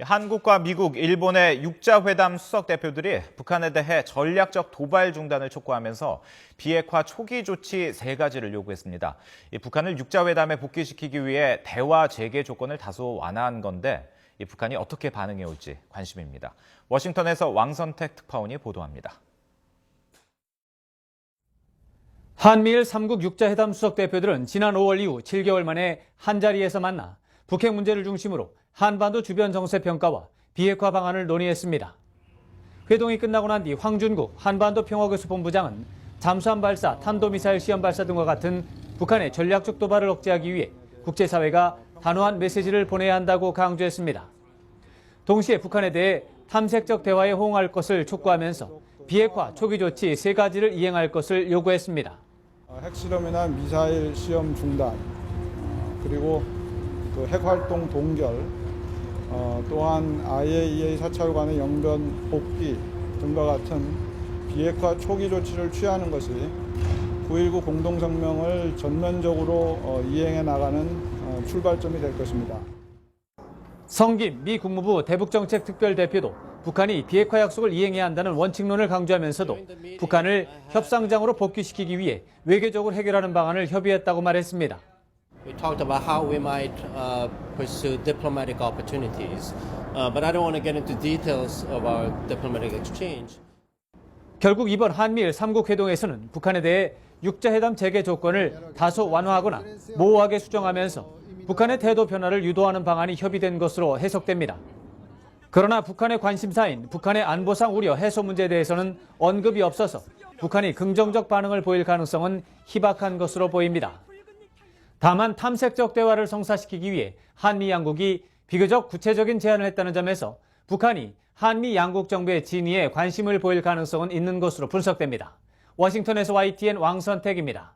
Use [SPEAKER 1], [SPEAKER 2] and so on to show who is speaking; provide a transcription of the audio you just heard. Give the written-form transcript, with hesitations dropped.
[SPEAKER 1] 한국과 미국, 일본의 육자회담 수석 대표들이 북한에 대해 전략적 도발 중단을 촉구하면서 비핵화 초기 조치 3가지를 요구했습니다. 북한을 육자회담에 복귀시키기 위해 대화 재개 조건을 다소 완화한 건데 북한이 어떻게 반응해 올지 관심입니다. 워싱턴에서 왕선택 특파원이 보도합니다.
[SPEAKER 2] 한미일 3국 육자회담 수석 대표들은 지난 5월 이후 7개월 만에 한자리에서 만나 북핵 문제를 중심으로 한반도 주변 정세 평가와 비핵화 방안을 논의했습니다. 회동이 끝나고 난 뒤 황준국 한반도 평화교섭 본부장은 잠수함 발사, 탄도미사일 시험 발사 등과 같은 북한의 전략적 도발을 억제하기 위해 국제사회가 단호한 메시지를 보내야 한다고 강조했습니다. 동시에 북한에 대해 탐색적 대화에 호응할 것을 촉구하면서 비핵화 초기 조치 3가지를 이행할 것을 요구했습니다.
[SPEAKER 3] 핵실험이나 미사일 시험 중단, 그리고 핵활동 동결, 또한 IAEA 사찰관의 영변 복귀 등과 같은 비핵화 초기 조치를 취하는 것이 9.19 공동성명을 전면적으로 이행해 나가는 출발점이 될 것입니다.
[SPEAKER 2] 성김 미 국무부 대북정책특별대표도 북한이 비핵화 약속을 이행해야 한다는 원칙론을 강조하면서도 북한을 협상장으로 복귀시키기 위해 외교적으로 해결하는 방안을 협의했다고 말했습니다.
[SPEAKER 4] We talked about how we might pursue diplomatic opportunities, but I don't want to get into details of our diplomatic exchange.
[SPEAKER 2] 결국 이번 한미일 3국 회동에서는 북한에 대해 육자회담 재개 조건을 다소 완화하거나 모호하게 수정하면서 북한의 태도 변화를 유도하는 방안이 협의된 것으로 해석됩니다. 그러나 북한의 관심사인 북한의 안보상 우려 해소 문제에 대해서는 언급이 없어서 북한이 긍정적 반응을 보일 가능성은 희박한 것으로 보입니다. 다만 탐색적 대화를 성사시키기 위해 한미 양국이 비교적 구체적인 제안을 했다는 점에서 북한이 한미 양국 정부의 진위에 관심을 보일 가능성은 있는 것으로 분석됩니다. 워싱턴에서 YTN 왕선택입니다.